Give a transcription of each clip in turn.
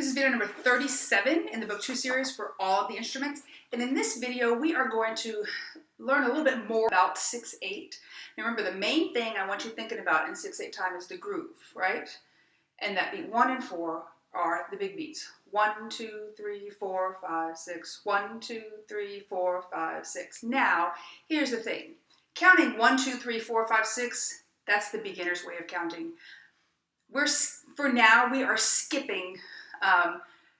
This is video number 37 in the Book 2 series for all of the instruments. And in this video, we are going to learn a little bit more about 6/8. Now remember, the main thing I want you thinking about in 6/8 time is the groove, right? And that beat 1 and 4 are the big beats. 1, 2, 3, 4, 5, 6. 1, 2, 3, 4, 5, 6. Now, here's the thing. Counting 1, 2, 3, 4, 5, 6, that's the beginner's way of counting. For now, we are skipping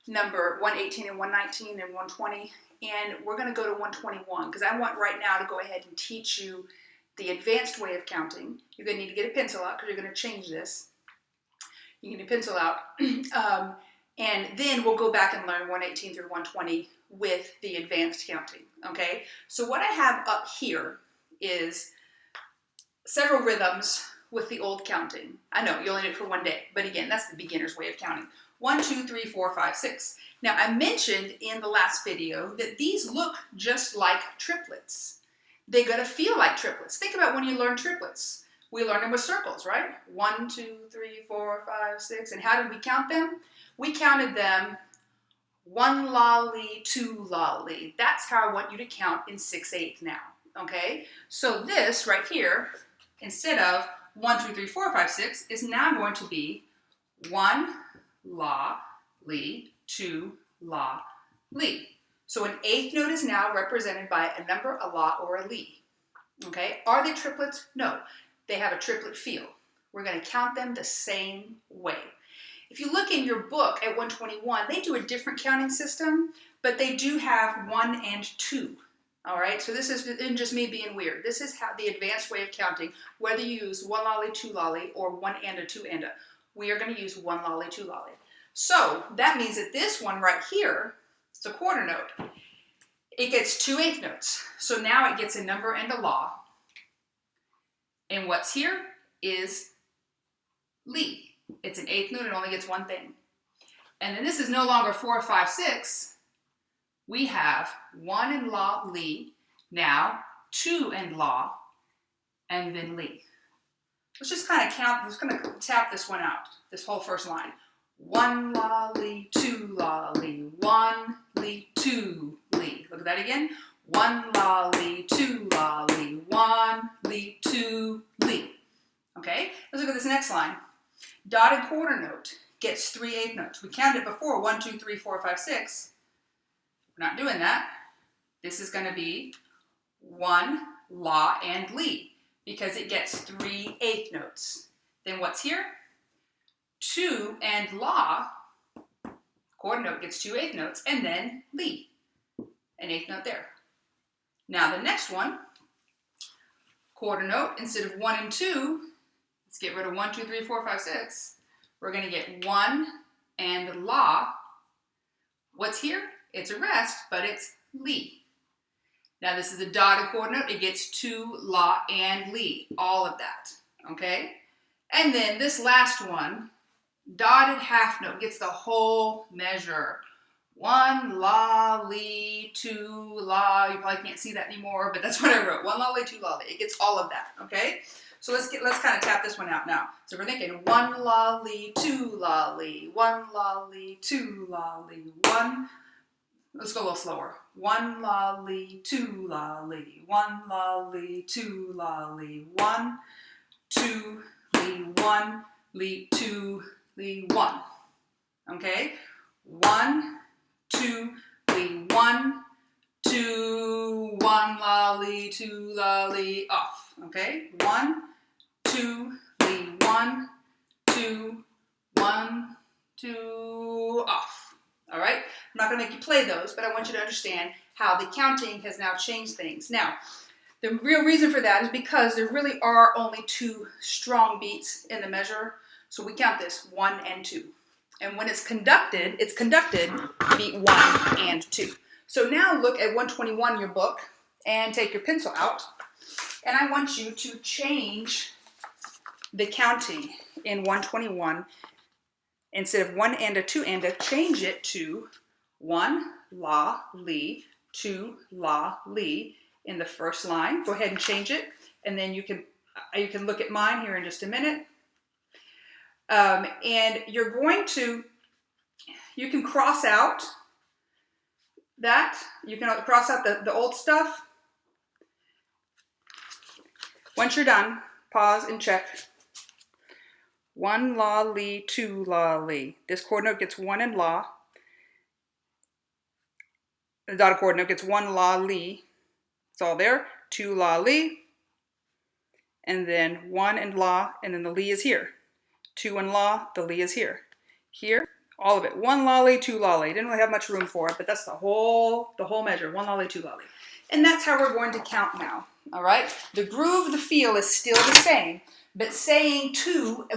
number 118 and 119 and 120, and we're going to go to 121 because I want right now to go ahead and teach you the advanced way of counting. You're going to need to get a pencil out because you're going to change this. You need a pencil out, and then we'll go back and learn 118 through 120 with the advanced counting, okay? So what I have up here is several rhythms with the old counting. I know, you only did it for one day, but again, that's the beginner's way of counting. 1, 2, 3, 4, 5, 6. Now, I mentioned in the last video that these look just like triplets. They're going to feel like triplets. Think about when you learn triplets. We learned them with circles, right? 1, 2, 3, 4, 5, 6. And how did we count them? We counted them 1 lolly, 2 lolly. That's how I want you to count in 6/8 now, okay? So this right here, instead of 1, 2, 3, 4, 5, 6, is now going to be 1 la, li, 2 la, li. So an eighth note is now represented by a number, a la, or a li. Okay? Are they triplets? No. They have a triplet feel. We're going to count them the same way. If you look in your book at 121, they do a different counting system, but they do have 1 and 2. All right, so this isn't just me being weird. This is how the advanced way of counting, whether you use 1 lolly, 2 lolly, or 1 and a 2 and a. We are going to use 1 lolly, 2 lolly. So that means that this one right here, it's a quarter note. It gets 2 eighth notes. So now it gets a number and a la. And what's here is li. It's an eighth note, it only gets one thing. And then this is no longer 4, 5, 6. We have 1 and la, li, now 2 and la, and then li. Let's just kind of count, let's kind of tap this one out, this whole first line. 1 la, li, 2 la, li, 1, li, 2, li. Look at that again. 1 la, li, 2 la, li, 1, li, 2, li. Okay, let's look at this next line. Dotted quarter note gets 3 eighth notes. We counted it before, 1, 2, 3, 4, 5, 6. We're not doing that. This is going to be 1 la and li because it gets 3 eighth notes. Then what's here? 2 and la, quarter note gets 2 eighth notes, and then li, an eighth note there. Now the next one, quarter note, instead of 1 and 2, let's get rid of 1, 2, 3, 4, 5, 6. We're going to get 1 and la. What's here? It's a rest, but it's li. Now this is a dotted quarter note. It gets 2 la and li, all of that, okay? And then this last one, dotted half note, gets the whole measure. 1 la, li, 2 la. You probably can't see that anymore, but that's what I wrote. 1 la, li, 2 la, li. It gets all of that, okay? So let's kind of tap this one out now. So we're thinking 1 la, li, 2 la, li, 1 la, li, 2 la, li, 1. Let's go a little slower. 1 la, li, 2 la, li, 1 la, li, 2 la, li, 1, 2, li, 1, li, 2, li, 1. Okay? 1, 2, li, 1, 2, 1 la, li, 2 la, li, off. Okay? 1, 2, li, 1, 2, 1, 2, off. All right? I'm not going to make you play those, but I want you to understand how the counting has now changed things. Now, the real reason for that is because there really are only 2 strong beats in the measure. So we count this 1 and 2. And when it's conducted beat 1 and 2. So now look at 121 in your book and take your pencil out. And I want you to change the counting in 121. Instead of 1 and a 2 and a, change it to 1 la, li, 2 la, li in the first line. Go ahead and change it, and then you can look at mine here in just a minute. And you're going to you can cross out that. You can cross out the old stuff. Once you're done, pause and check. 1 la li, 2 la li. This chord note gets 1 in la. The dotted chord note gets 1 la li. It's all there. 2 la li. And then 1 in la, and then the li is here. 2 in la, the li is here. Here, all of it. 1 la li, 2 la li. Didn't really have much room for it, but that's the whole measure. 1 la li, 2 la li. And that's how we're going to count now. All right? The groove, the feel is still the same, but saying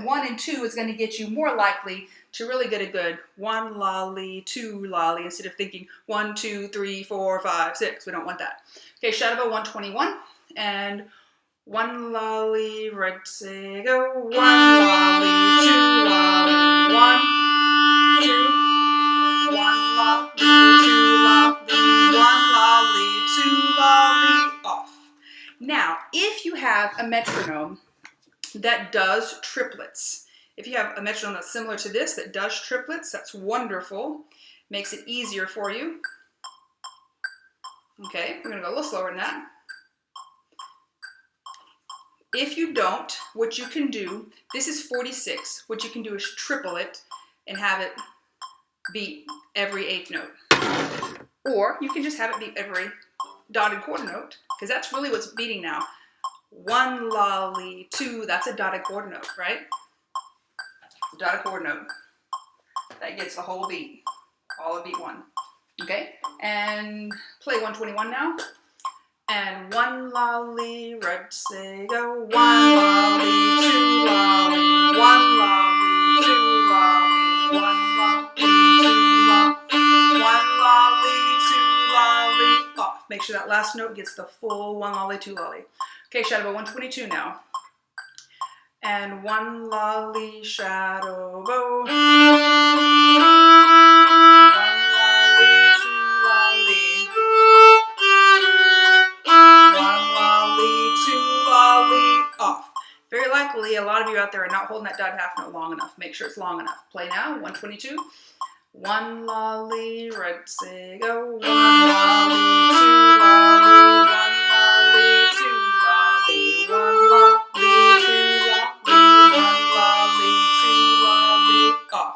1 and 2 is going to get you more likely to really get a good 1 la li, 2 la li, instead of thinking 1, 2, 3, 4, 5, 6. We don't want that. Okay, shadow bow 121 and 1 la li, red, say, go. 1 la li, 2 la li, 1, 2, 1 la li, 2 la li, 1 la li, 2 la li, off. Now, if you have a metronome that does triplets, if you have a metronome that's similar to this that does triplets, that's wonderful. Makes it easier for you. Okay, we're going to go a little slower than that. If you don't, what you can do, this is 46. What you can do is triple it and have it beat every eighth note. Or you can just have it beat every dotted quarter note, because that's really what's beating now. 1 la li, 2, that's a dotted quarter note, right? The dotted quarter note. That gets the whole beat, all of beat 1. Okay, and play 121 now. And 1 la li, red, say, go. 1 la li, 2 la li, 1 la li, 2 la li, 1 la li, 2 la, 1 la li, 2 la li, off. Make sure that last note gets the full 1 la li, 2 la li. Okay, shadow bow 122 now. And 1 la li, shadow bow. 1 la li, 2 la li. 1 la li, 2 la li, off. Very likely, a lot of you out there are not holding that dotted half note long enough. Make sure it's long enough. Play now, 122. 1 la li, red, say, go. 1 la li, 2 la li, 1 la li, 2 la li, 1 la li, 2 la li, 1 la li, 2 la li, off.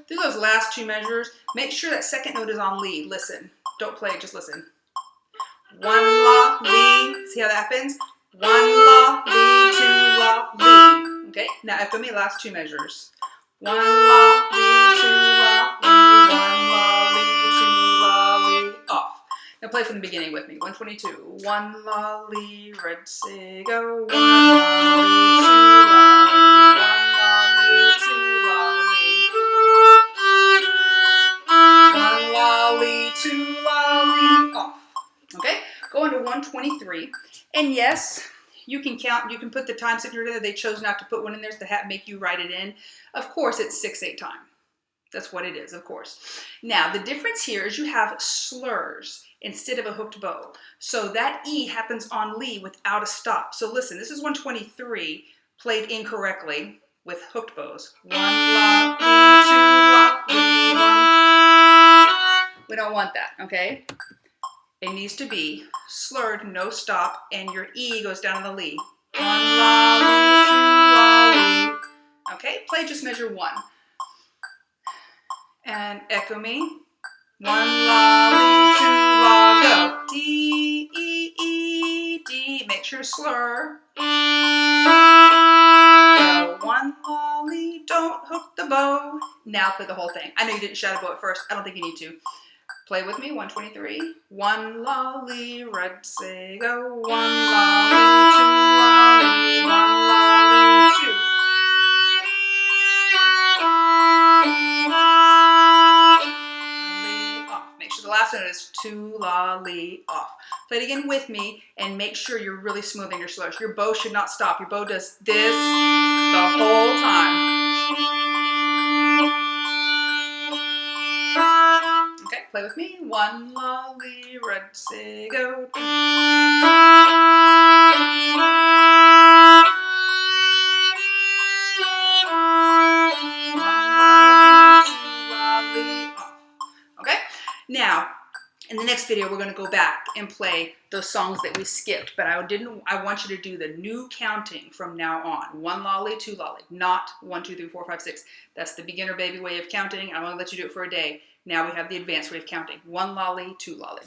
Through those last two measures, make sure that second note is on lead. Listen. Don't play it, just listen. 1 la li, see how that happens? 1 la li, 2 la li. Okay, now echo me last two measures. 1 la li, 2 la li, 1 la li, 2 la li, off. Now play from the beginning with me. 122. 1 la li, red, say, go. 1 la li, 2 la li, 1 la li, 2 la li, 1 la li, 2 la li, off. Okay, go into 123, and yes, you can count, you can put the time signature there. They chose not to put one in there, so they have to make you write it in. Of course, it's 6/8 time. That's what it is, of course. Now, the difference here is you have slurs instead of a hooked bow. So that E happens on li without a stop. So listen, this is 123 played incorrectly with hooked bows. 1 la, li, 2 la, li, 1. We don't want that, okay? It needs to be slurred, no stop, and your E goes down in the li. 1 la, li, 2 la, li. Okay, play just measure 1. And echo me. 1 la, li, 2 la, go. D, E, E, D. Make sure slur. Go. 1 la, li, don't hook the bow. Now play the whole thing. I know you didn't shadow bow at first. I don't think you need to. Play with me, 123. 1 la li, red, say, go. 1 la li, 2 la li, 1 la li, 2. Li, off. Make sure the last note is 2 la li, off. Play it again with me and make sure you're really smoothing your slurs. Your bow should not stop. Your bow does this the whole time. Okay, play with me. 1 la li, red, say, go. 1 la li, 2 la li, off. Now, in the next video, we're going to go back and play those songs that we skipped, but I want you to do the new counting from now on. 1 lolly, 2 lolly, not 1, 2, 3, 4, 5, 6. That's the beginner baby way of counting. I'm going to let you do it for a day. Now we have the advanced way of counting. 1 lolly, 2 lolly.